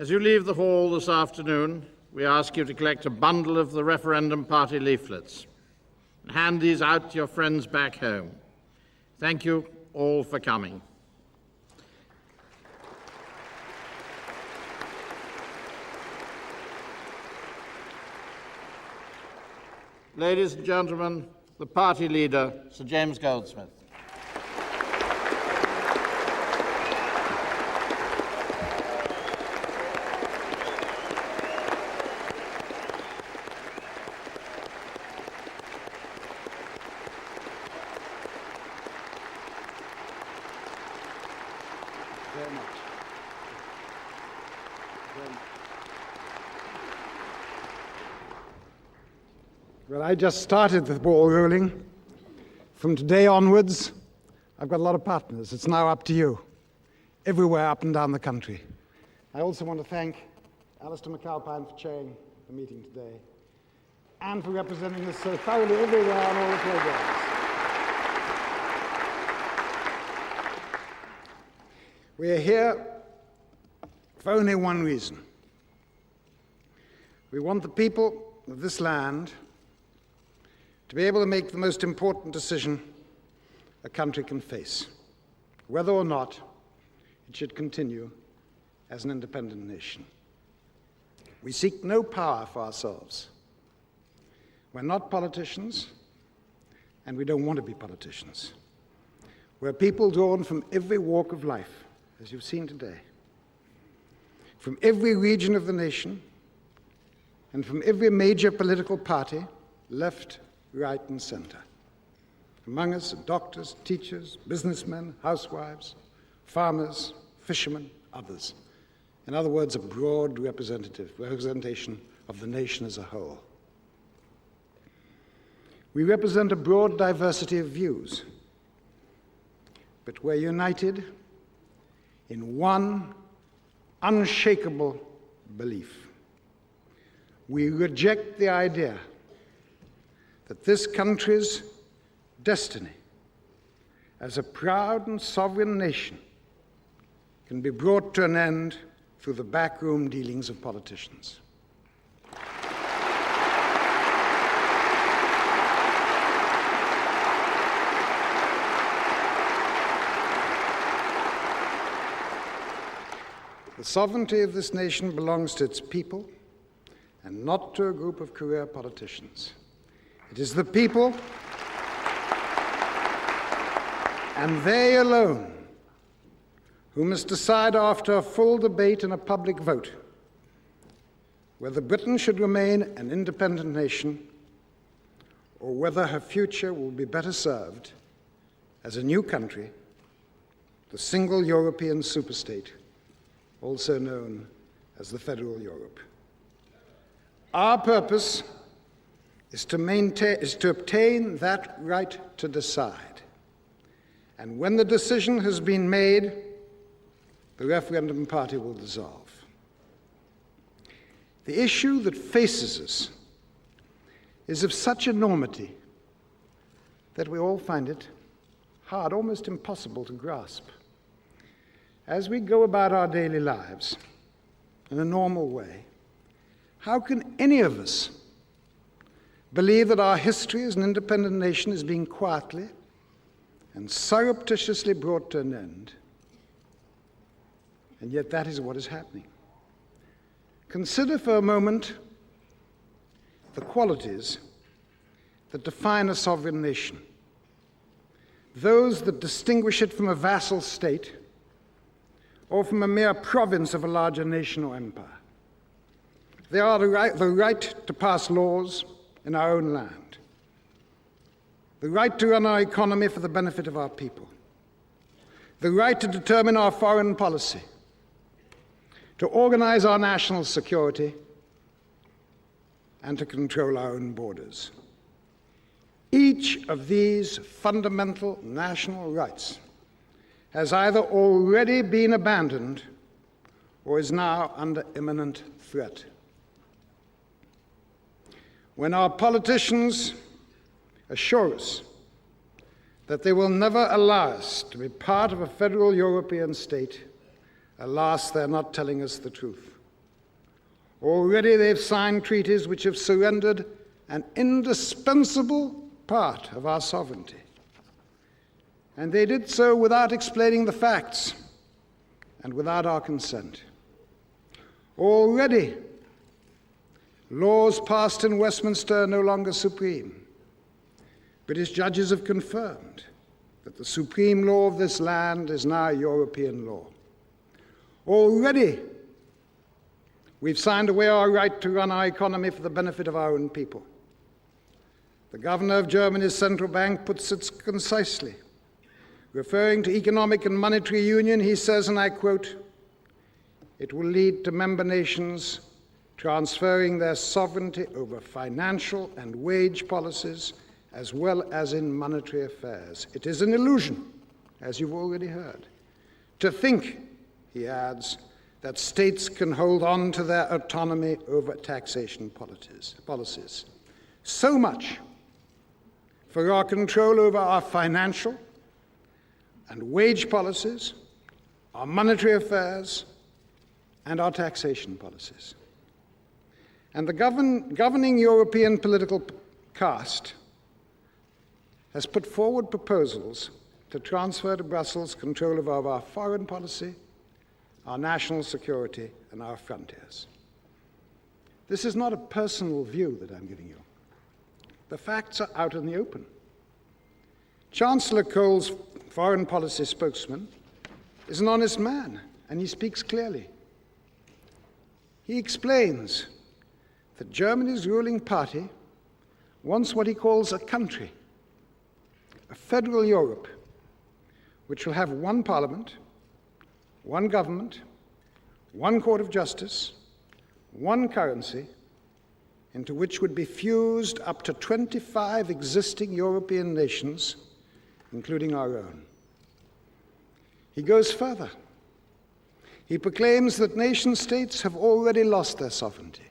As you leave the hall this afternoon, we ask you to collect a bundle of the Referendum Party leaflets and hand these out to your friends back home. Thank you all for coming. Ladies and gentlemen, the party leader, Sir James Goldsmith. Very much. Well, I just started the ball rolling. From today onwards, I've got a lot of partners. It's now up to you, everywhere up and down the country. I also want to thank Alistair McAlpine for chairing the meeting today and for representing us so thoroughly everywhere on all the programs. We are here for only one reason. We want the people of this land to be able to make the most important decision a country can face, whether or not it should continue as an independent nation. We seek no power for ourselves. We're not politicians, and we don't want to be politicians. We're people drawn from every walk of life, as you've seen today, from every region of the nation, and from every major political party, left, right, and center. Among us are doctors, teachers, businessmen, housewives, farmers, fishermen, others. In other words, a broad representation of the nation as a whole. We represent a broad diversity of views, but we're united in one unshakable belief. We reject the idea that this country's destiny as a proud and sovereign nation can be brought to an end through the backroom dealings of politicians. The sovereignty of this nation belongs to its people and not to a group of career politicians. It is the people, and they alone, who must decide after a full debate and a public vote whether Britain should remain an independent nation or whether her future will be better served as a new country, the single European superstate, also known as the Federal Europe. Our purpose is to obtain that right to decide. And when the decision has been made, the Referendum Party will dissolve. The issue that faces us is of such enormity that we all find it hard, almost impossible to grasp. As we go about our daily lives in a normal way, how can any of us believe that our history as an independent nation is being quietly and surreptitiously brought to an end? And yet that is what is happening. Consider for a moment the qualities that define a sovereign nation, those that distinguish it from a vassal state or from a mere province of a larger nation or empire. They are the right to pass laws in our own land, the right to run our economy for the benefit of our people, the right to determine our foreign policy, to organize our national security, and to control our own borders. Each of these fundamental national rights has either already been abandoned or is now under imminent threat. When our politicians assure us that they will never allow us to be part of a federal European state, alas, they're not telling us the truth. Already they've signed treaties which have surrendered an indispensable part of our sovereignty. And they did so without explaining the facts and without our consent. Already, laws passed in Westminster are no longer supreme. British judges have confirmed that the supreme law of this land is now European law. Already, we've signed away our right to run our economy for the benefit of our own people. The governor of Germany's central bank puts it concisely. Referring to economic and monetary union, he says, and I quote, "It will lead to member nations transferring their sovereignty over financial and wage policies as well as in monetary affairs. It is an illusion, as you've already heard, to think," he adds, "that states can hold on to their autonomy over taxation policies. So much for our control over our financial and wage policies, our monetary affairs, and our taxation policies." And the governing European political caste has put forward proposals to transfer to Brussels control of our foreign policy, our national security, and our frontiers. This is not a personal view that I'm giving you. The facts are out in the open. Chancellor Kohl's foreign policy spokesman is an honest man, and he speaks clearly. He explains that Germany's ruling party wants what he calls a country, a federal Europe, which will have one parliament, one government, one court of justice, one currency, into which would be fused up to 25 existing European nations, including our own. He goes further. He proclaims that nation-states have already lost their sovereignty,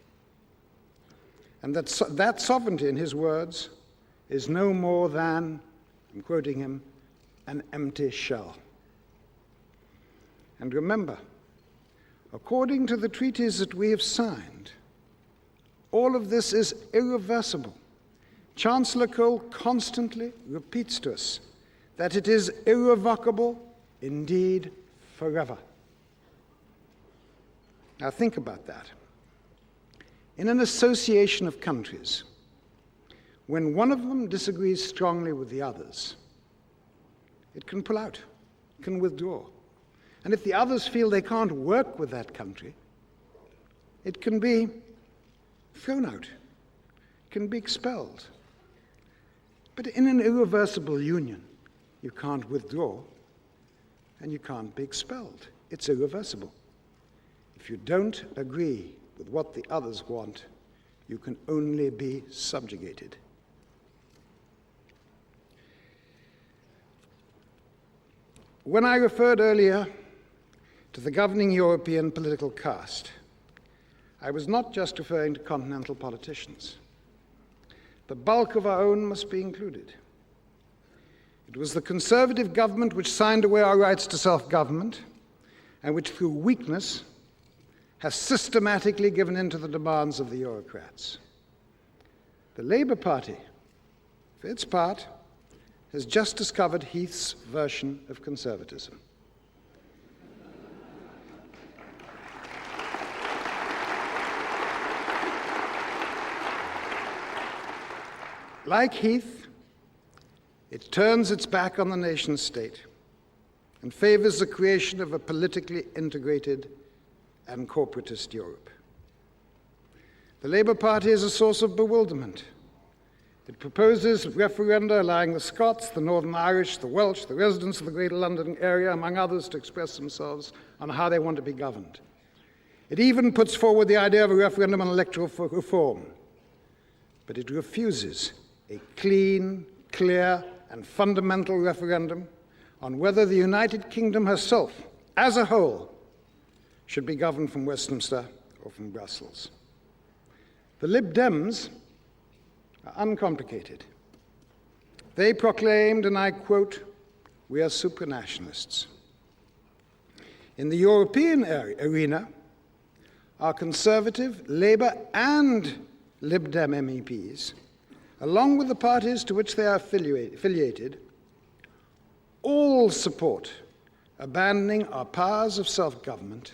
and that sovereignty, in his words, is no more than, I'm quoting him, an empty shell. And remember, according to the treaties that we have signed, all of this is irreversible. Chancellor Kohl constantly repeats to us that it is irrevocable, indeed forever. Now think about that. In an association of countries, when one of them disagrees strongly with the others, it can pull out, can withdraw. And if the others feel they can't work with that country, it can be thrown out, can be expelled. But in an irreversible union, you can't withdraw and you can't be expelled. It's irreversible. If you don't agree with what the others want, you can only be subjugated. When I referred earlier to the governing European political caste, I was not just referring to continental politicians. The bulk of our own must be included. It was the Conservative government which signed away our rights to self-government and which, through weakness, has systematically given in to the demands of the Eurocrats. The Labour Party, for its part, has just discovered Heath's version of conservatism. Like Heath, it turns its back on the nation state and favors the creation of a politically integrated and corporatist Europe. The Labour Party is a source of bewilderment. It proposes referenda allowing the Scots, the Northern Irish, the Welsh, the residents of the Greater London area, among others, to express themselves on how they want to be governed. It even puts forward the idea of a referendum on electoral reform. But it refuses a clean, clear, and fundamental referendum on whether the United Kingdom herself, as a whole, should be governed from Westminster or from Brussels. The Lib Dems are uncomplicated. They proclaimed, and I quote, "We are supranationalists." In the European arena, our Conservative, Labour and Lib Dem MEPs, along with the parties to which they are affiliated, all support abandoning our powers of self-government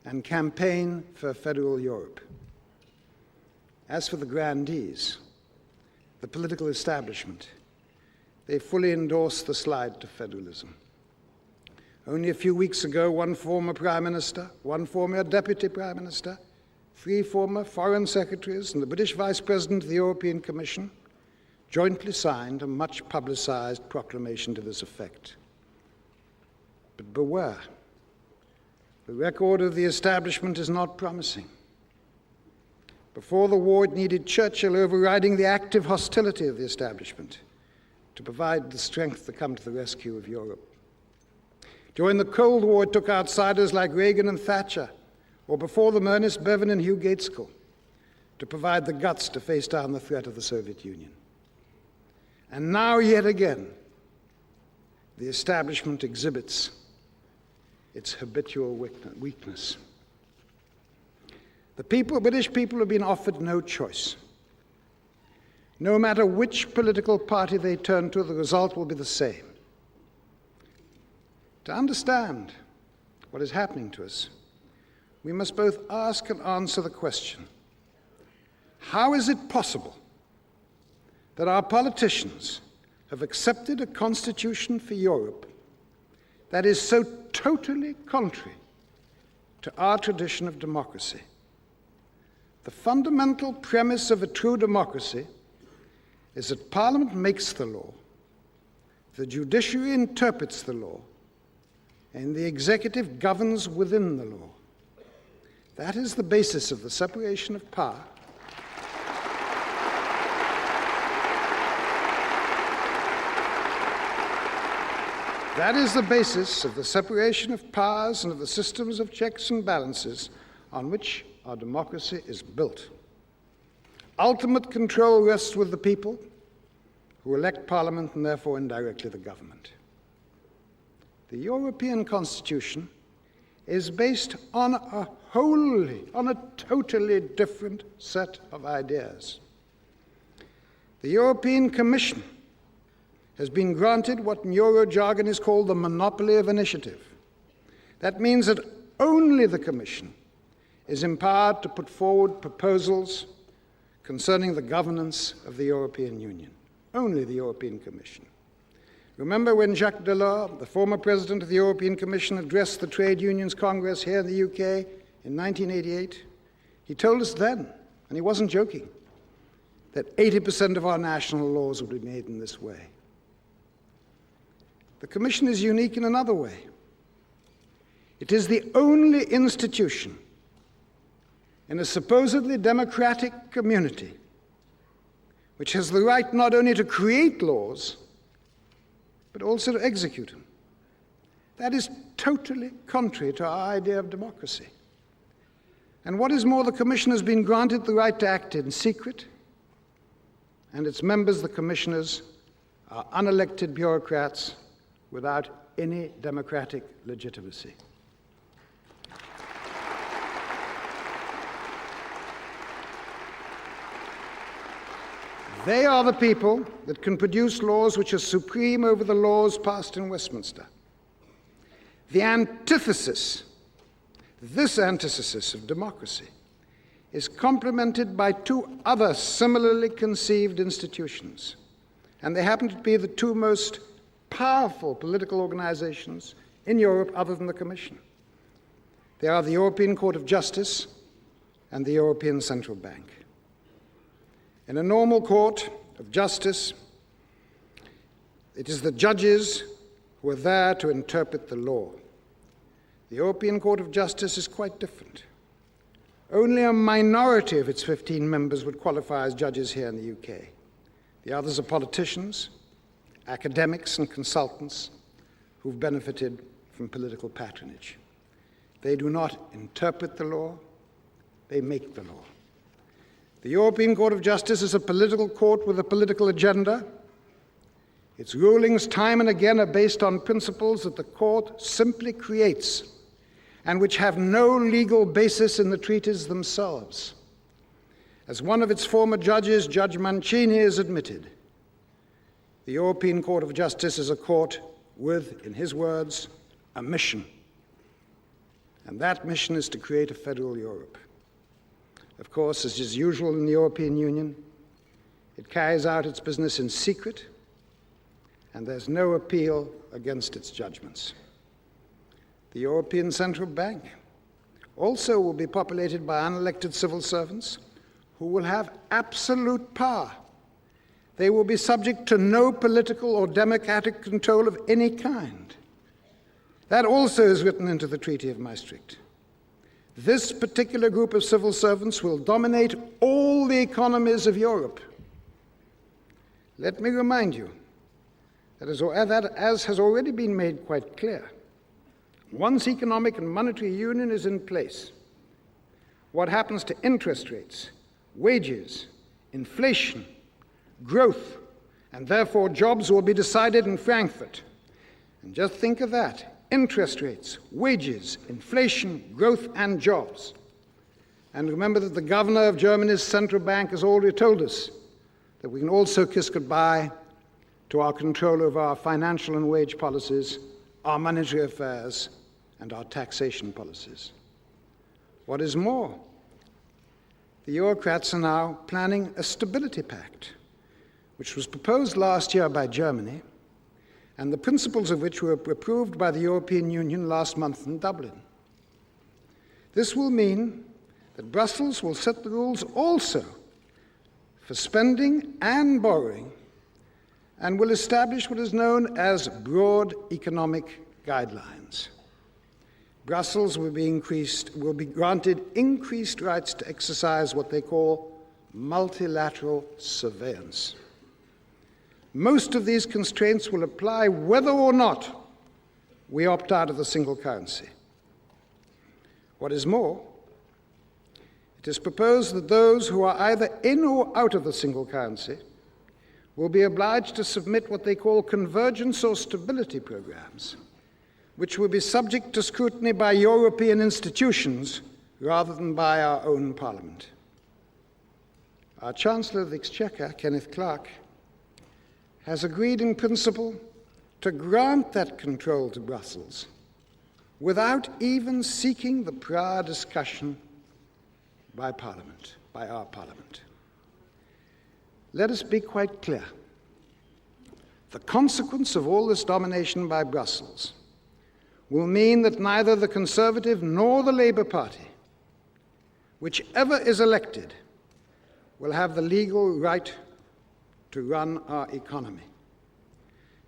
and campaign for a federal Europe. As for the grandees, the political establishment, they fully endorse the slide to federalism. Only a few weeks ago, one former Prime Minister, one former Deputy Prime Minister, 3 former Foreign Secretaries, and the British Vice President of the European Commission jointly signed a much publicized proclamation to this effect. But beware, the record of the establishment is not promising. Before the war, it needed Churchill overriding the active hostility of the establishment to provide the strength to come to the rescue of Europe. During the Cold War, it took outsiders like Reagan and Thatcher, or before them Ernest Bevin and Hugh Gaitskell, to provide the guts to face down the threat of the Soviet Union. And now, yet again, the establishment exhibits its habitual weakness. The British people have been offered no choice. No matter which political party they turn to, the result will be the same. To understand what is happening to us, we must both ask and answer the question, how is it possible that our politicians have accepted a constitution for Europe that is so totally contrary to our tradition of democracy? The fundamental premise of a true democracy is that Parliament makes the law, the judiciary interprets the law, and the executive governs within the law. That is the basis of the separation of power. That is the basis of the separation of powers and of the systems of checks and balances on which our democracy is built. Ultimate control rests with the people, who elect Parliament and therefore indirectly the government. The European Constitution is based on a totally different set of ideas. The European Commission has been granted what in Euro jargon is called the monopoly of initiative. That means that only the Commission is empowered to put forward proposals concerning the governance of the European Union. Only the European Commission. Remember when Jacques Delors, the former president of the European Commission, addressed the Trade Unions Congress here in the UK in 1988? He told us then, and he wasn't joking, that 80% of our national laws would be made in this way. The Commission is unique in another way. It is the only institution in a supposedly democratic community which has the right not only to create laws, but also to execute them. That is totally contrary to our idea of democracy. And what is more, the Commission has been granted the right to act in secret, and its members, the commissioners, are unelected bureaucrats without any democratic legitimacy. They are the people that can produce laws which are supreme over the laws passed in Westminster. The antithesis, this antithesis of democracy, is complemented by 2 other similarly conceived institutions, and they happen to be the 2 most powerful political organizations in Europe other than the Commission. They are the European Court of Justice and the European Central Bank. In a normal court of justice, it is the judges who are there to interpret the law. The European Court of Justice is quite different. Only a minority of its 15 members would qualify as judges here in the UK. The others are politicians, academics, and consultants who've benefited from political patronage. They do not interpret the law, they make the law. The European Court of Justice is a political court with a political agenda. Its rulings time and again are based on principles that the court simply creates and which have no legal basis in the treaties themselves. As one of its former judges, Judge Mancini, has admitted, the European Court of Justice is a court with, in his words, a mission. And that mission is to create a federal Europe. Of course, as is usual in the European Union, it carries out its business in secret, and there's no appeal against its judgments. The European Central Bank also will be populated by unelected civil servants who will have absolute power. They will be subject to no political or democratic control of any kind. That also is written into the Treaty of Maastricht. This particular group of civil servants will dominate all the economies of Europe. Let me remind you that as has already been made quite clear, once economic and monetary union is in place, what happens to interest rates, wages, inflation, growth, and therefore jobs will be decided in Frankfurt. And just think of that. Interest rates, wages, inflation, growth, and jobs. And remember that the governor of Germany's central bank has already told us that we can also kiss goodbye to our control over our financial and wage policies, our monetary affairs, and our taxation policies. What is more, the Eurocrats are now planning a stability pact, which was proposed last year by Germany, and the principles of which were approved by the European Union last month in Dublin. This will mean that Brussels will set the rules also for spending and borrowing, and will establish what is known as broad economic guidelines. Brussels will be granted increased rights to exercise what they call multilateral surveillance. Most of these constraints will apply whether or not we opt out of the single currency. What is more, it is proposed that those who are either in or out of the single currency will be obliged to submit what they call convergence or stability programs, which will be subject to scrutiny by European institutions rather than by our own Parliament. Our Chancellor of the Exchequer, Kenneth Clarke, has agreed in principle to grant that control to Brussels without even seeking the prior discussion by Parliament, by our Parliament. Let us be quite clear. The consequence of all this domination by Brussels will mean that neither the Conservative nor the Labour Party, whichever is elected, will have the legal right to run our economy.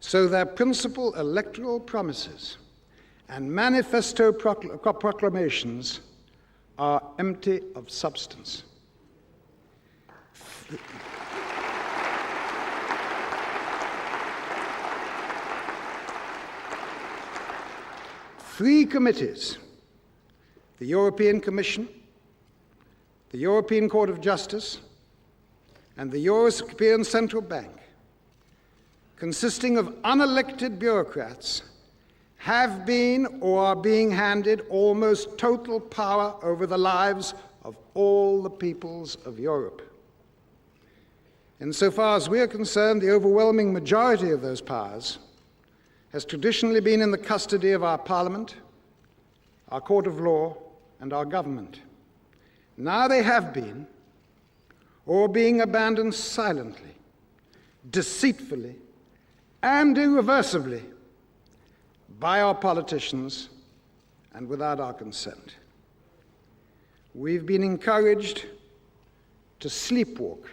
So their principal electoral promises and manifesto proclamations are empty of substance. Three committees, the European Commission, the European Court of Justice, and the European Central Bank, consisting of unelected bureaucrats, have been or are being handed almost total power over the lives of all the peoples of Europe. Insofar as we are concerned, the overwhelming majority of those powers has traditionally been in the custody of our Parliament, our Court of Law, and our government. Now they have been, or being abandoned silently, deceitfully, and irreversibly by our politicians and without our consent. We've been encouraged to sleepwalk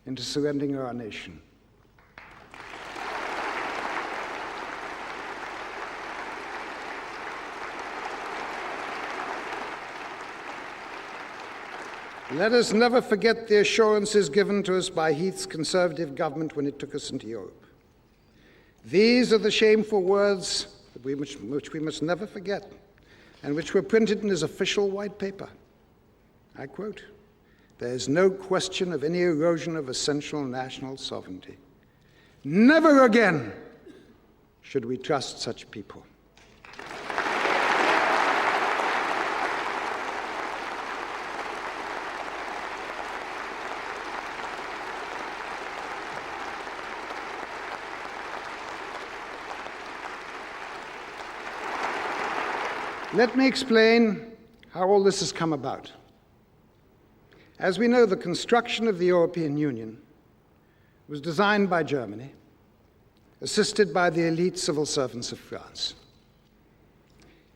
into surrendering our nation. Let us never forget the assurances given to us by Heath's Conservative government when it took us into Europe. These are the shameful words which we must never forget, and which were printed in his official white paper. I quote, "There is no question of any erosion of essential national sovereignty. Never again should we trust such people." Let me explain how all this has come about. As we know, the construction of the European Union was designed by Germany, assisted by the elite civil servants of France.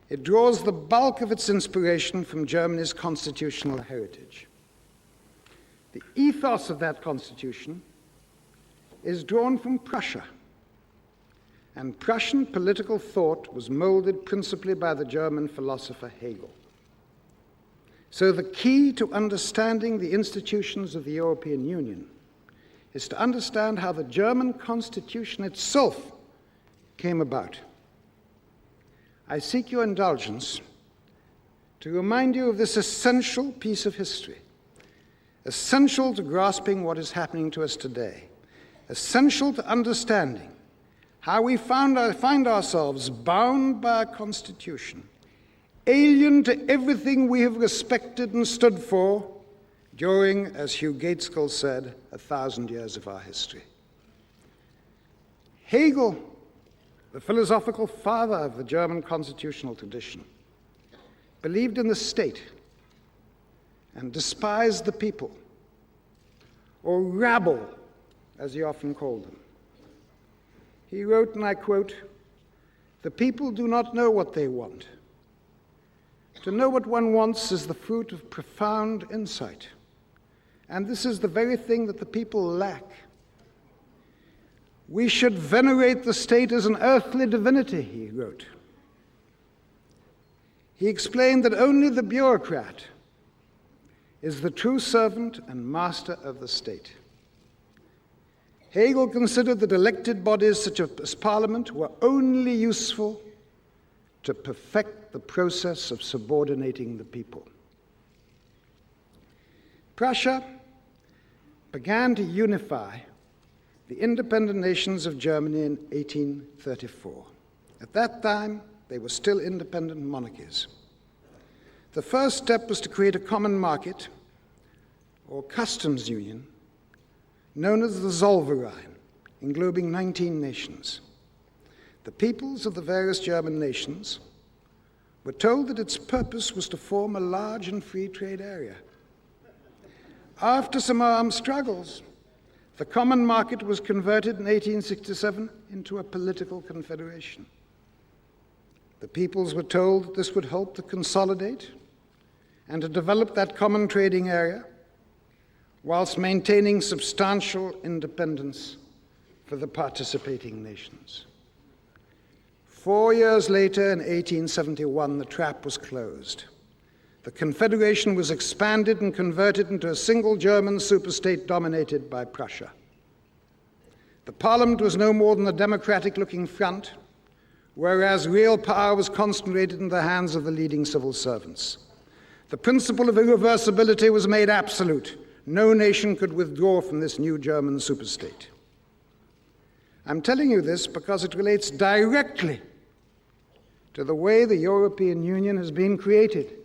It draws the bulk of its inspiration from Germany's constitutional heritage. The ethos of that constitution is drawn from Prussia, and Prussian political thought was molded principally by the German philosopher Hegel. So the key to understanding the institutions of the European Union is to understand how the German constitution itself came about. I seek your indulgence to remind you of this essential piece of history, essential to grasping what is happening to us today, essential to understanding how we find ourselves bound by a constitution, alien to everything we have respected and stood for during, as Hugh Gaitskell said, 1,000 years of our history. Hegel, the philosophical father of the German constitutional tradition, believed in the state and despised the people, or rabble, as he often called them. He wrote, and I quote, "The people do not know what they want. To know what one wants is the fruit of profound insight. And this is the very thing that the people lack. We should venerate the state as an earthly divinity," he wrote. He explained that only the bureaucrat is the true servant and master of the state. Hegel considered that elected bodies such as Parliament were only useful to perfect the process of subordinating the people. Prussia began to unify the independent nations of Germany in 1834. At that time, they were still independent monarchies. The first step was to create a common market, or customs union, known as the Zollverein, englobing 19 nations. The peoples of the various German nations were told that its purpose was to form a large and free trade area. After some armed struggles, the common market was converted in 1867 into a political confederation. The peoples were told that this would help to consolidate and to develop that common trading area whilst maintaining substantial independence for the participating nations. 4 years later, in 1871, the trap was closed. The Confederation was expanded and converted into a single German superstate dominated by Prussia. The Parliament was no more than a democratic-looking front, whereas real power was concentrated in the hands of the leading civil servants. The principle of irreversibility was made absolute. No nation could withdraw from this new German superstate. I'm telling you this because it relates directly to the way the European Union has been created.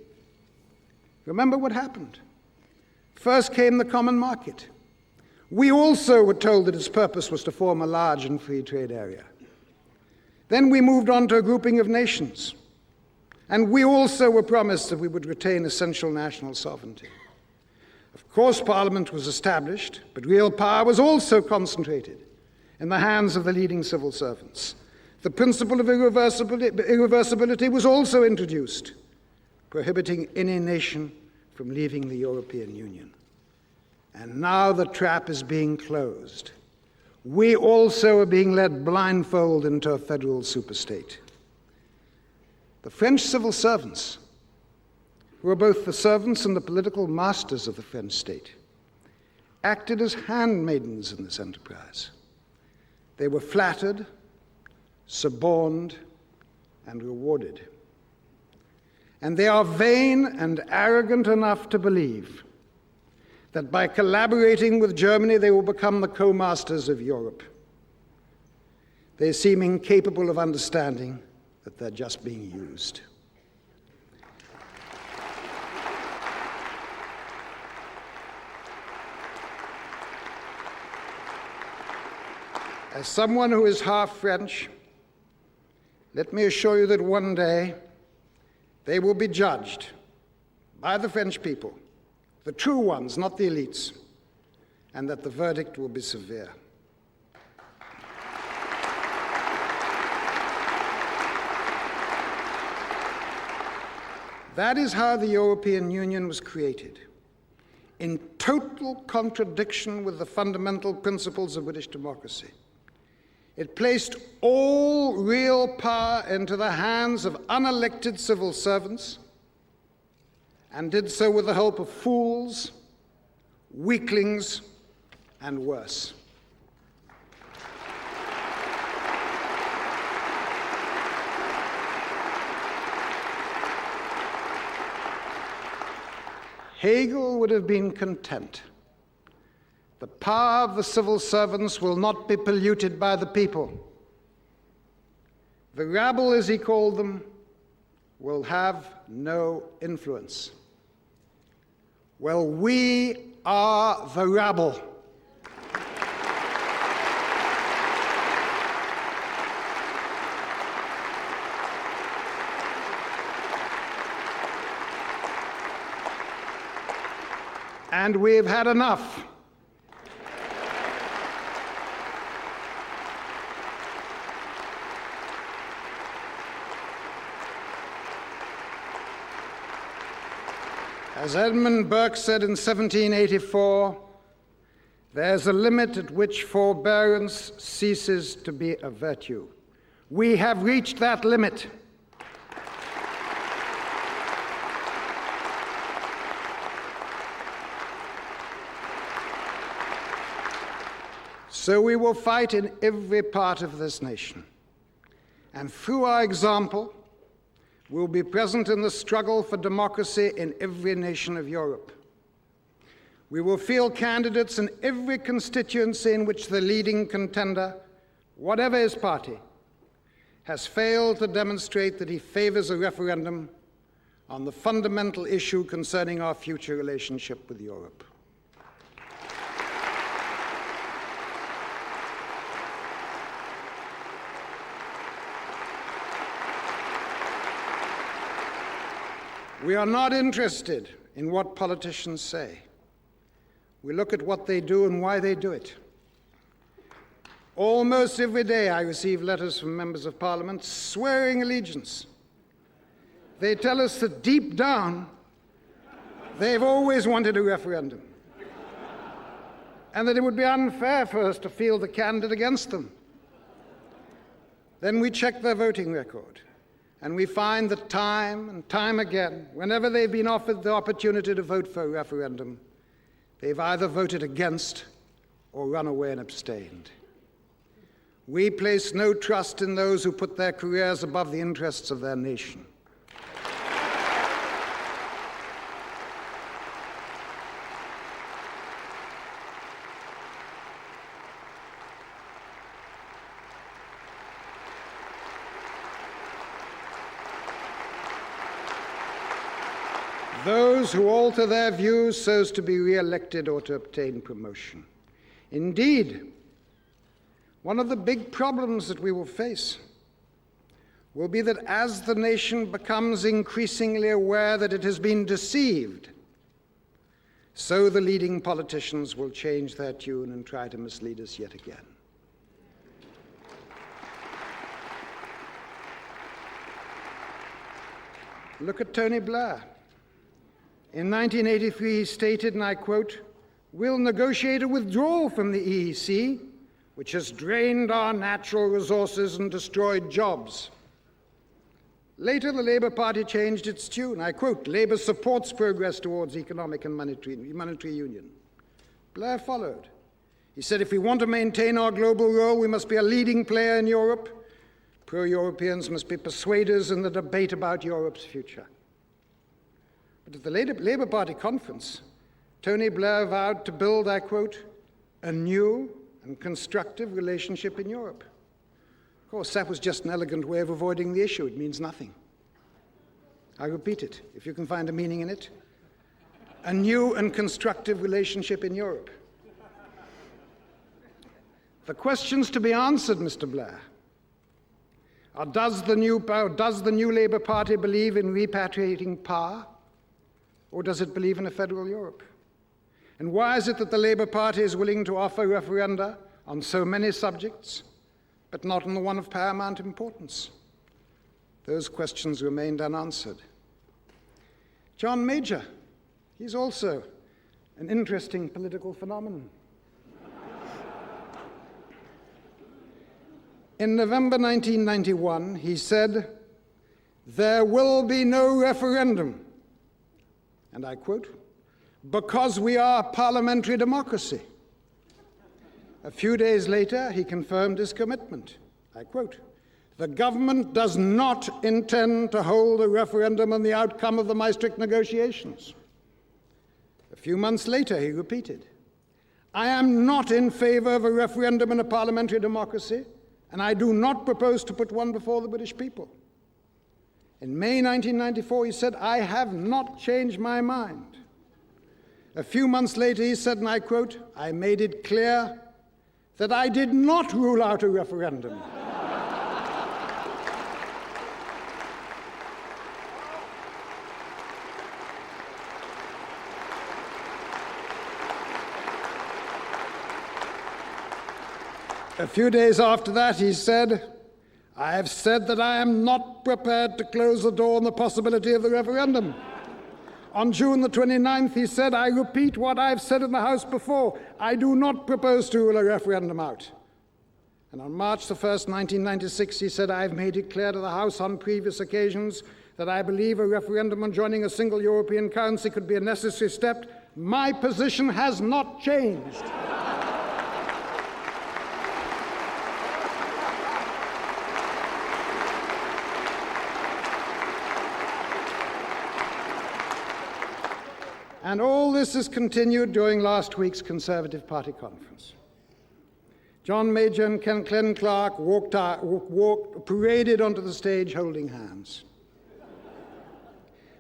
Remember what happened. First came the common market. We also were told that its purpose was to form a large and free trade area. Then we moved on to a grouping of nations. And we also were promised that we would retain essential national sovereignty. Of course, Parliament was established, but real power was also concentrated in the hands of the leading civil servants. The principle of irreversibility was also introduced, prohibiting any nation from leaving the European Union. And now the trap is being closed. We also are being led blindfold into a federal superstate. The French civil servants, who were both the servants and the political masters of the French state, acted as handmaidens in this enterprise. They were flattered, suborned, and rewarded. And they are vain and arrogant enough to believe that by collaborating with Germany, they will become the co-masters of Europe. They seem incapable of understanding that they're just being used. As someone who is half French, let me assure you that one day They will be judged by the French people, the true ones, not the elites, and that the verdict will be severe. That is how the European Union was created, in total contradiction with the fundamental principles of British democracy. It placed all real power into the hands of unelected civil servants and did so with the help of fools, weaklings, and worse. Hegel would have been content. The power of the civil servants will not be polluted by the people. The rabble, as he called them, will have no influence. Well, we are the rabble. And we've had enough. As Edmund Burke said in 1784, there's a limit at which forbearance ceases to be a virtue. We have reached that limit. So we will fight in every part of this nation. And through our example, we'll be present in the struggle for democracy in every nation of Europe. We will field candidates in every constituency in which the leading contender, whatever his party, has failed to demonstrate that he favors a referendum on the fundamental issue concerning our future relationship with Europe. We are not interested in what politicians say. We look at what they do and why they do it. Almost every day I receive letters from members of parliament swearing allegiance. They tell us that deep down, they've always wanted a referendum, and that it would be unfair for us to field a candidate against them. Then we check their voting record, and we find that time and time again, whenever they've been offered the opportunity to vote for a referendum, they've either voted against or run away and abstained. We place no trust in those who put their careers above the interests of their nation. Those who alter their views so as to be re-elected or to obtain promotion. Indeed, one of the big problems that we will face will be that as the nation becomes increasingly aware that it has been deceived, so the leading politicians will change their tune and try to mislead us yet again. Look at Tony Blair. In 1983, he stated, and I quote, "We'll negotiate a withdrawal from the EEC, which has drained our natural resources and destroyed jobs." Later, the Labour Party changed its tune. I quote, "Labour supports progress towards economic and monetary union." Blair followed. He said, "If we want to maintain our global role, we must be a leading player in Europe. Pro-Europeans must be persuaders in the debate about Europe's future." But at the Labour Party conference, Tony Blair vowed to build, I quote, "a new and constructive relationship in Europe." Of course, that was just an elegant way of avoiding the issue. It means nothing. I repeat it, if you can find a meaning in it. A new and constructive relationship in Europe. The questions to be answered, Mr. Blair, Or does the new Labour Party believe in repatriating power? Or does it believe in a federal Europe? And why is it that the Labour Party is willing to offer referenda on so many subjects, but not on the one of paramount importance? Those questions remained unanswered. John Major, he's also an interesting political phenomenon. In November 1991, he said, "There will be no referendum," and I quote, "because we are a parliamentary democracy." A few days later, he confirmed his commitment. I quote, "The government does not intend to hold a referendum on the outcome of the Maastricht negotiations." A few months later, he repeated, "I am not in favor of a referendum in a parliamentary democracy, and I do not propose to put one before the British people." In May 1994, he said, "I have not changed my mind." A few months later, he said, and I quote, "I made it clear that I did not rule out a referendum." A few days after that, he said, "I have said that I am not prepared to close the door on the possibility of the referendum." On June the 29th, he said, "I repeat what I've said in the House before. I do not propose to rule a referendum out." And on March the 1st, 1996, he said, "I've made it clear to the House on previous occasions that I believe a referendum on joining a single European currency could be a necessary step. My position has not changed." And all this has continued during last week's Conservative Party conference. John Major and Glenn Clark paraded onto the stage holding hands.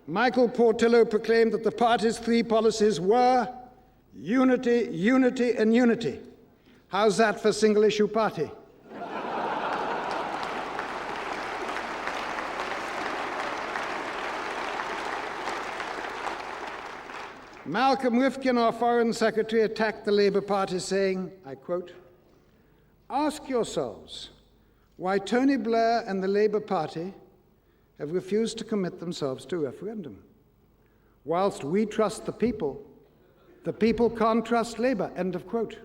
Michael Portillo proclaimed that the party's three policies were unity, unity, and unity. How's that for a single-issue party? Malcolm Rifkin, our Foreign Secretary, attacked the Labour Party, saying, I quote, "Ask yourselves why Tony Blair and the Labour Party have refused to commit themselves to a referendum. Whilst we trust the people can't trust Labour," end of quote.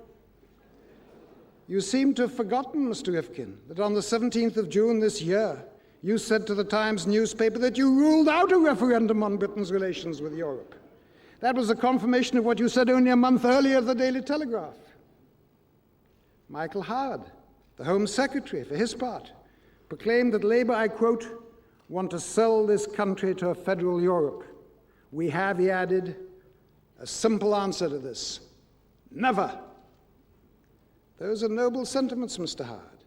You seem to have forgotten, Mr. Rifkin, that on the 17th of June this year, you said to the Times newspaper that you ruled out a referendum on Britain's relations with Europe. That was a confirmation of what you said only a month earlier at the Daily Telegraph. Michael Howard, the Home Secretary, for his part, proclaimed that Labour, I quote, "want to sell this country to a federal Europe. We have," he added, "a simple answer to this: never." Those are noble sentiments, Mr. Howard.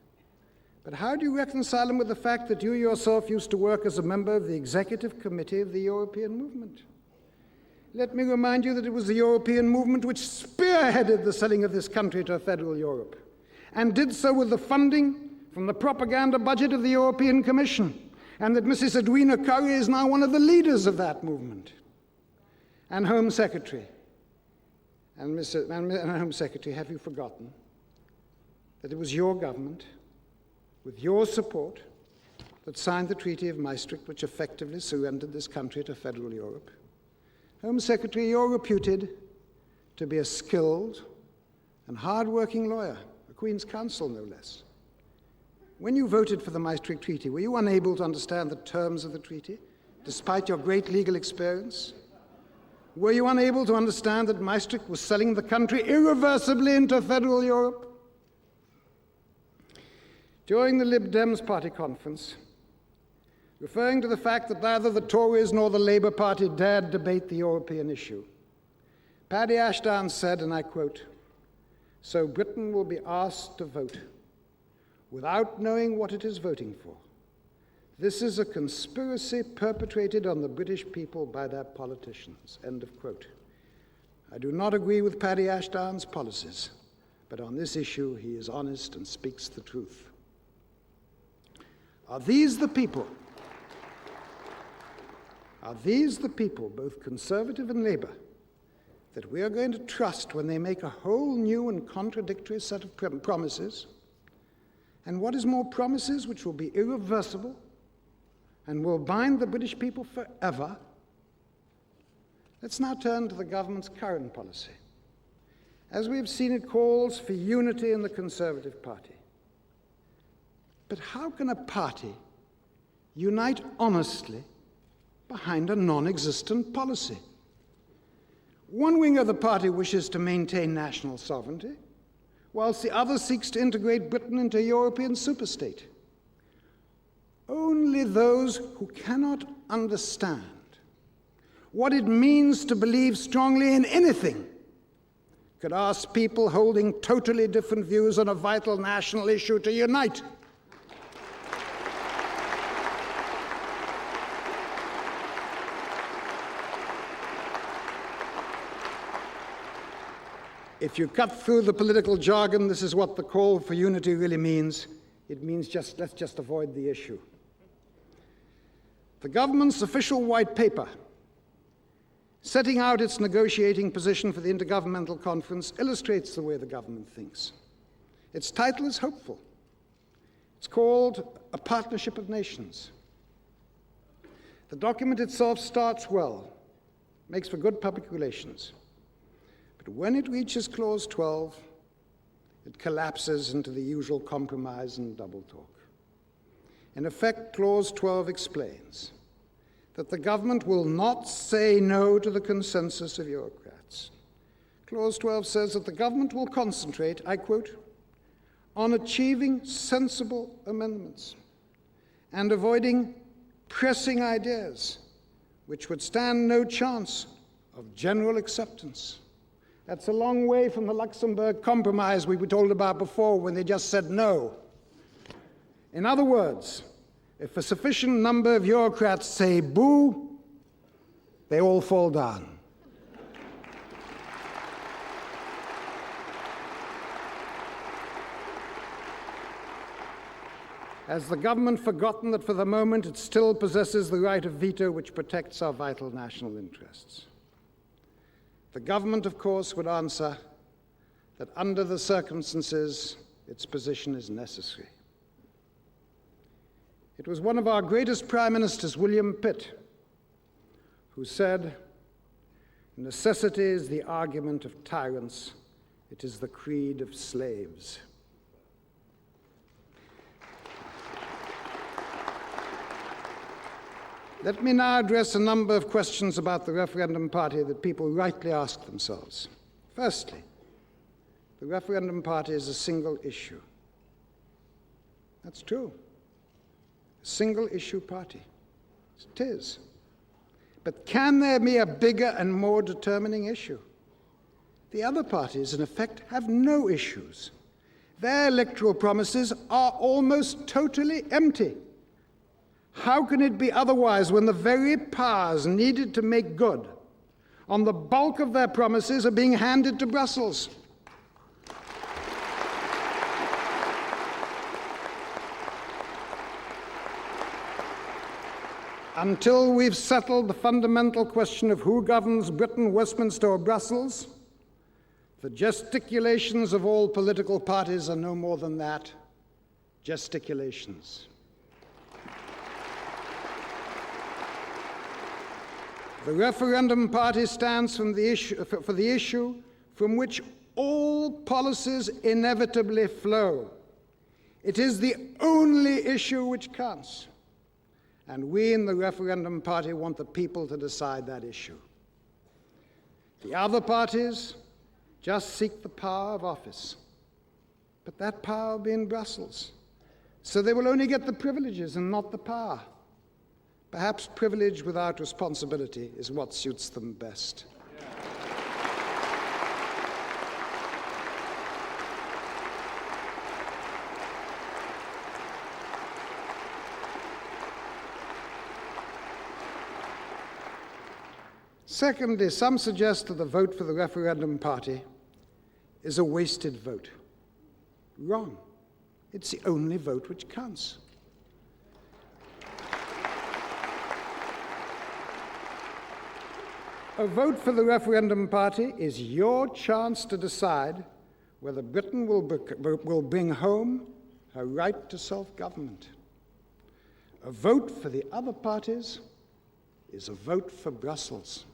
But how do you reconcile them with the fact that you yourself used to work as a member of the Executive Committee of the European Movement? Let me remind you that it was the European movement which spearheaded the selling of this country to a federal Europe, and did so with the funding from the propaganda budget of the European Commission, and that Mrs. Edwina Currie is now one of the leaders of that movement. And Home Secretary, Home Secretary, have you forgotten that it was your government, with your support, that signed the Treaty of Maastricht, which effectively surrendered this country to federal Europe? Home Secretary, you're reputed to be a skilled and hard-working lawyer, a Queen's Counsel no less. When you voted for the Maastricht Treaty, were you unable to understand the terms of the treaty, despite your great legal experience? Were you unable to understand that Maastricht was selling the country irreversibly into federal Europe? During the Lib Dems party conference, referring to the fact that neither the Tories nor the Labour Party dared debate the European issue, Paddy Ashdown said, and I quote, "So Britain will be asked to vote without knowing what it is voting for. This is a conspiracy perpetrated on the British people by their politicians," end of quote. I do not agree with Paddy Ashdown's policies, but on this issue he is honest and speaks the truth. Are these the people? Are these the people, both Conservative and Labour, that we are going to trust when they make a whole new and contradictory set of promises? And what is more, promises which will be irreversible and will bind the British people forever? Let's now turn to the government's current policy. As we have seen, it calls for unity in the Conservative Party. But how can a party unite honestly behind a non-existent policy? One wing of the party wishes to maintain national sovereignty, whilst the other seeks to integrate Britain into a European superstate. Only those who cannot understand what it means to believe strongly in anything could ask people holding totally different views on a vital national issue to unite. If you cut through the political jargon, this is what the call for unity really means. It means let's just avoid the issue. The government's official white paper, setting out its negotiating position for the Intergovernmental Conference, illustrates the way the government thinks. Its title is hopeful. It's called A Partnership of Nations. The document itself starts well, makes for good public relations. But when it reaches Clause 12, it collapses into the usual compromise and double talk. In effect, Clause 12 explains that the government will not say no to the consensus of bureaucrats. Clause 12 says that the government will concentrate, I quote, on achieving sensible amendments and avoiding pressing ideas which would stand no chance of general acceptance. That's a long way from the Luxembourg Compromise we were told about before, when they just said no. In other words, if a sufficient number of bureaucrats say boo, they all fall down. Has the government forgotten that for the moment it still possesses the right of veto which protects our vital national interests? The government, of course, would answer that under the circumstances, its position is necessary. It was one of our greatest prime ministers, William Pitt, who said, "Necessity is the argument of tyrants, it is the creed of slaves." Let me now address a number of questions about the Referendum Party that people rightly ask themselves. Firstly, the Referendum Party is a single issue. That's true. A single issue party. It is. But can there be a bigger and more determining issue? The other parties, in effect, have no issues. Their electoral promises are almost totally empty. How can it be otherwise when the very powers needed to make good on the bulk of their promises are being handed to Brussels? Until we've settled the fundamental question of who governs Britain, Westminster, or Brussels, the gesticulations of all political parties are no more than that, gesticulations. The Referendum Party stands for the issue from which all policies inevitably flow. It is the only issue which counts. And we in the Referendum Party want the people to decide that issue. The other parties just seek the power of office. But that power will be in Brussels. So they will only get the privileges and not the power. Perhaps privilege without responsibility is what suits them best. Secondly, some suggest that the vote for the Referendum Party is a wasted vote. Wrong. It's the only vote which counts. A vote for the Referendum Party is your chance to decide whether Britain will bring home her right to self-government. A vote for the other parties is a vote for Brussels.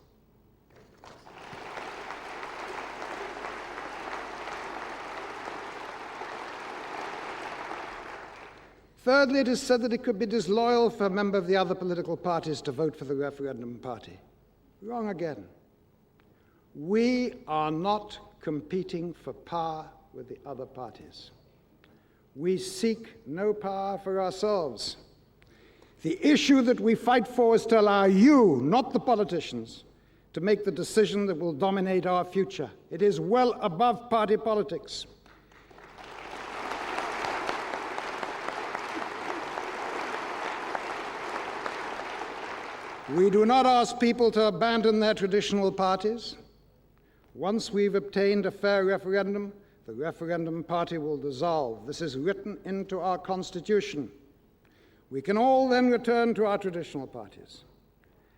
Thirdly, it is said that it could be disloyal for a member of the other political parties to vote for the Referendum Party. Wrong again. We are not competing for power with the other parties. We seek no power for ourselves. The issue that we fight for is to allow you, not the politicians, to make the decision that will dominate our future. It is well above party politics. We do not ask people to abandon their traditional parties. Once we've obtained a fair referendum, the Referendum Party will dissolve. This is written into our Constitution. We can all then return to our traditional parties.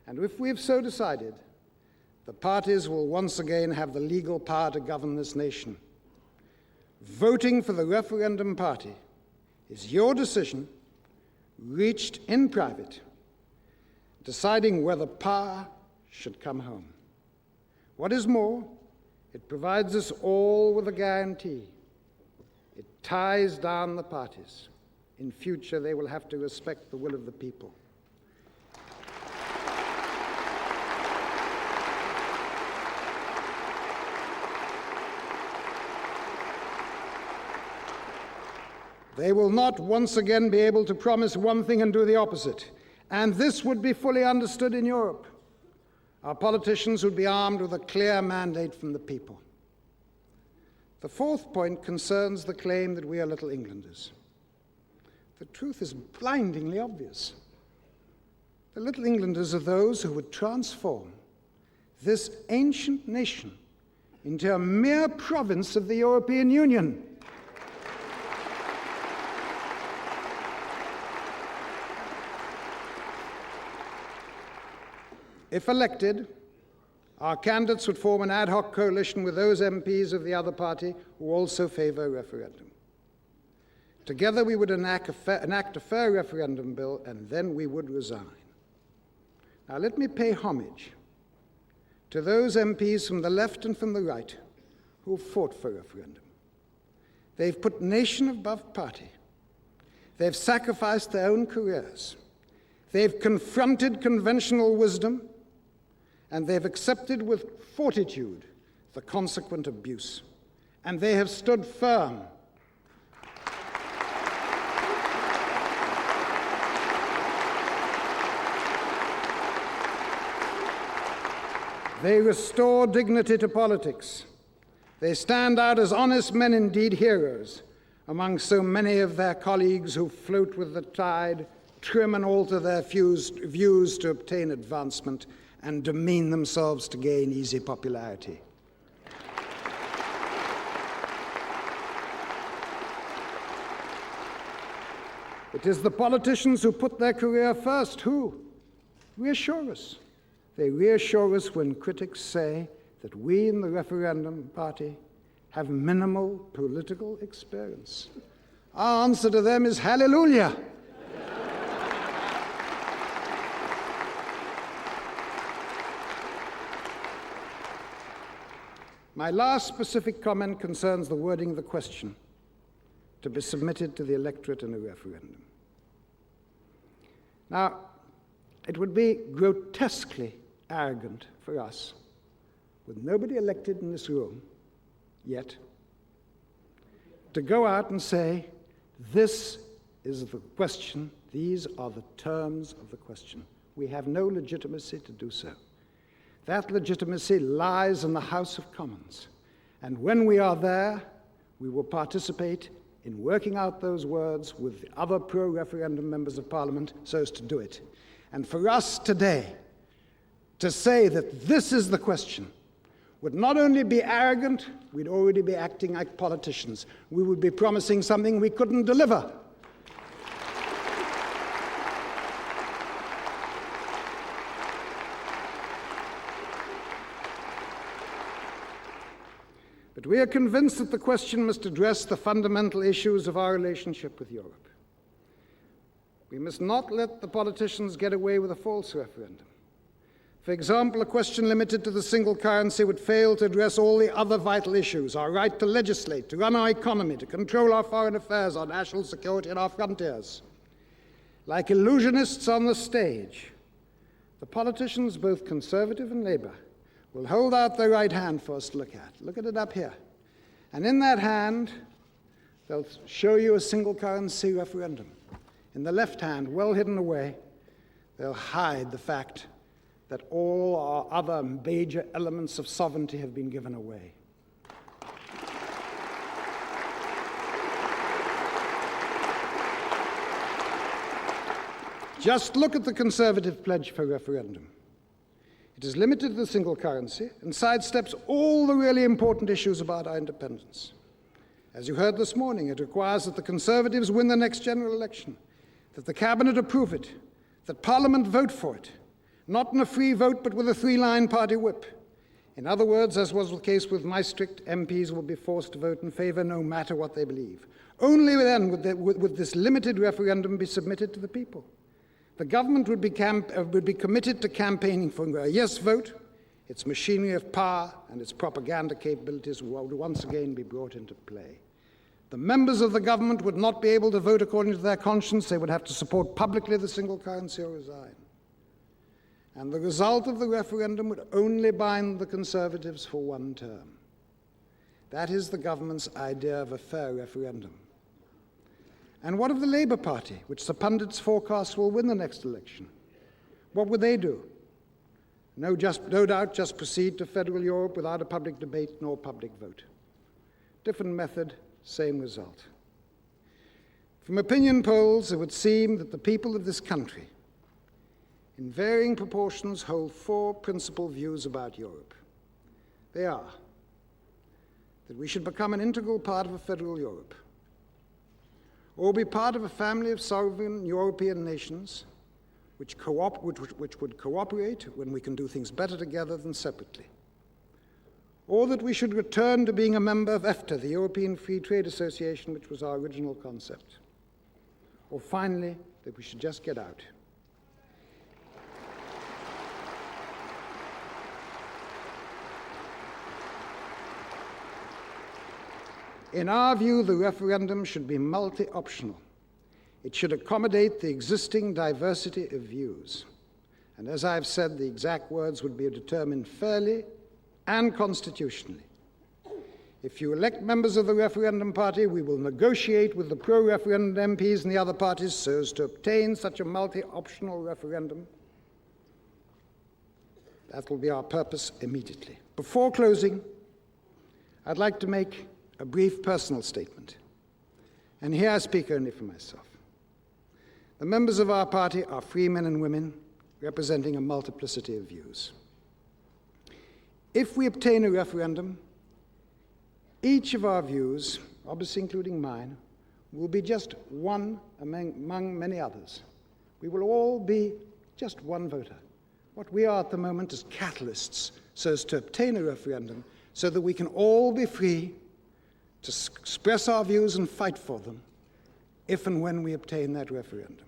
And if we've so decided, the parties will once again have the legal power to govern this nation. Voting for the Referendum Party is your decision, reached in private, deciding whether power should come home. What is more, it provides us all with a guarantee. It ties down the parties. In future, they will have to respect the will of the people. They will not once again be able to promise one thing and do the opposite. And this would be fully understood in Europe. Our politicians would be armed with a clear mandate from the people. The fourth point concerns the claim that we are Little Englanders. The truth is blindingly obvious. The Little Englanders are those who would transform this ancient nation into a mere province of the European Union. If elected, our candidates would form an ad hoc coalition with those MPs of the other party who also favor a referendum. Together we would enact a fair referendum bill, and then we would resign. Now let me pay homage to those MPs from the left and from the right who fought for referendum. They've put nation above party. They've sacrificed their own careers. They've confronted conventional wisdom, and they've accepted with fortitude the consequent abuse. And they have stood firm. They restore dignity to politics. They stand out as honest men, indeed heroes, among so many of their colleagues who float with the tide, trim and alter their views to obtain advancement, and demean themselves to gain easy popularity. It is the politicians who put their career first who reassure us. They reassure us when critics say that we in the Referendum Party have minimal political experience. Our answer to them is hallelujah. My last specific comment concerns the wording of the question to be submitted to the electorate in a referendum. Now, it would be grotesquely arrogant for us, with nobody elected in this room yet, to go out and say, this is the question, these are the terms of the question. We have no legitimacy to do so. That legitimacy lies in the House of Commons. And when we are there, we will participate in working out those words with the other pro-referendum members of Parliament so as to do it. And for us today to say that this is the question would not only be arrogant, we'd already be acting like politicians. We would be promising something we couldn't deliver. But we are convinced that the question must address the fundamental issues of our relationship with Europe. We must not let the politicians get away with a false referendum. For example, a question limited to the single currency would fail to address all the other vital issues: our right to legislate, to run our economy, to control our foreign affairs, our national security, and our frontiers. Like illusionists on the stage, the politicians, both Conservative and Labour, will hold out their right hand for us to look at. Look at it up here. And in that hand, they'll show you a single currency referendum. In the left hand, well hidden away, they'll hide the fact that all our other major elements of sovereignty have been given away. Just look at the Conservative pledge for referendum. It is limited to the single currency and sidesteps all the really important issues about our independence. As you heard this morning, it requires that the Conservatives win the next general election, that the Cabinet approve it, that Parliament vote for it, not in a free vote, but with a three-line party whip. In other words, as was the case with Maastricht, MPs will be forced to vote in favour no matter what they believe. Only then would this limited referendum be submitted to the people. The government would be committed to campaigning for a yes vote. Its machinery of power and its propaganda capabilities would once again be brought into play. The members of the government would not be able to vote according to their conscience. They would have to support publicly the single currency or resign. And the result of the referendum would only bind the Conservatives for one term. That is the government's idea of a fair referendum. And what of the Labour Party, which the pundits forecast will win the next election? What would they do? No doubt just proceed to federal Europe without a public debate nor public vote. Different method, same result. From opinion polls, it would seem that the people of this country, in varying proportions, hold four principal views about Europe. They are that we should become an integral part of a federal Europe, or be part of a family of sovereign European nations which would cooperate when we can do things better together than separately, or that we should return to being a member of EFTA, the European Free Trade Association, which was our original concept, or finally, that we should just get out. In our view, the referendum should be multi-optional. It should accommodate the existing diversity of views. And as I've said, the exact words would be determined fairly and constitutionally. If you elect members of the Referendum Party, we will negotiate with the pro-referendum MPs and the other parties so as to obtain such a multi-optional referendum. That will be our purpose immediately. Before closing, I'd like to make a brief personal statement. And here I speak only for myself. The members of our party are free men and women representing a multiplicity of views. If we obtain a referendum, each of our views, obviously including mine, will be just one among many others. We will all be just one voter. What we are at the moment is catalysts so as to obtain a referendum so that we can all be free to express our views and fight for them if and when we obtain that referendum.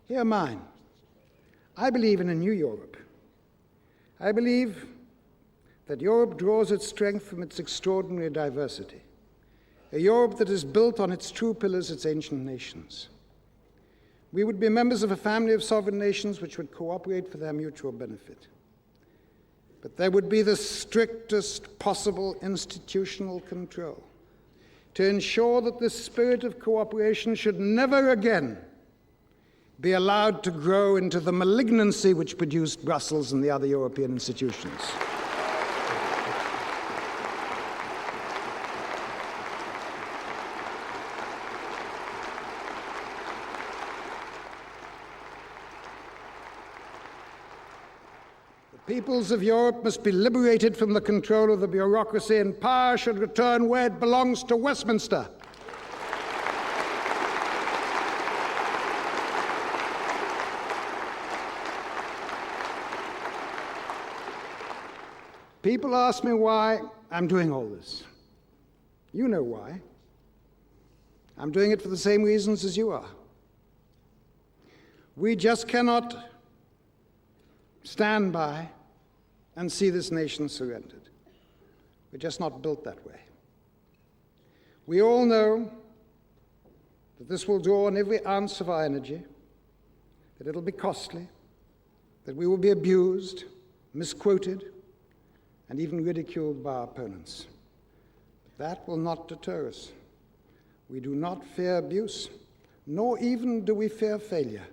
Here are mine. I believe in a new Europe. I believe that Europe draws its strength from its extraordinary diversity, a Europe that is built on its true pillars, its ancient nations. We would be members of a family of sovereign nations which would cooperate for their mutual benefit. But there would be the strictest possible institutional control to ensure that this spirit of cooperation should never again be allowed to grow into the malignancy which produced Brussels and the other European institutions. Peoples of Europe must be liberated from the control of the bureaucracy, and power should return where it belongs, to Westminster. People ask me why I'm doing all this. You know why. I'm doing it for the same reasons as you are. We just cannot stand by and see this nation surrendered. We're just not built that way. We all know that this will draw on every ounce of our energy, that it'll be costly, that we will be abused, misquoted, and even ridiculed by our opponents. But that will not deter us. We do not fear abuse, nor even do we fear failure,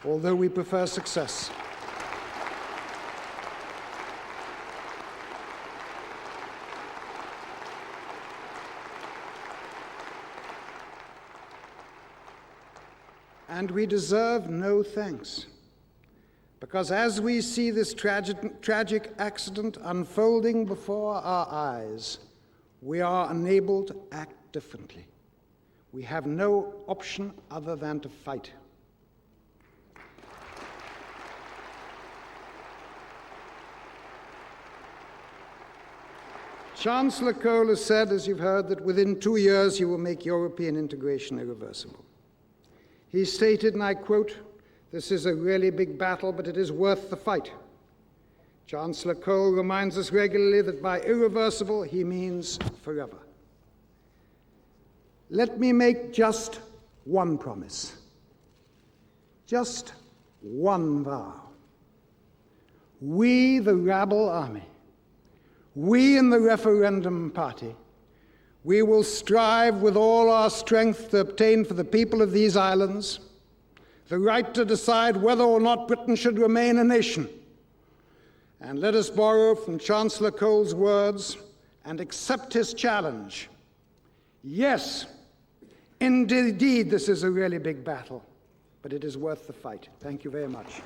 although we prefer success. And we deserve no thanks, because as we see this tragic accident unfolding before our eyes, we are unable to act differently. We have no option other than to fight. Chancellor Kohl has said, as you've heard, that within 2 years he will make European integration irreversible. He stated, and I quote, "This is a really big battle, but it is worth the fight." Chancellor Kohl reminds us regularly that by irreversible, he means forever. Let me make just one promise, just one vow. We, the rabble army, we in the Referendum Party, we will strive with all our strength to obtain for the people of these islands the right to decide whether or not Britain should remain a nation. And let us borrow from Chancellor Kohl's words and accept his challenge. Yes, indeed, this is a really big battle, but it is worth the fight. Thank you very much.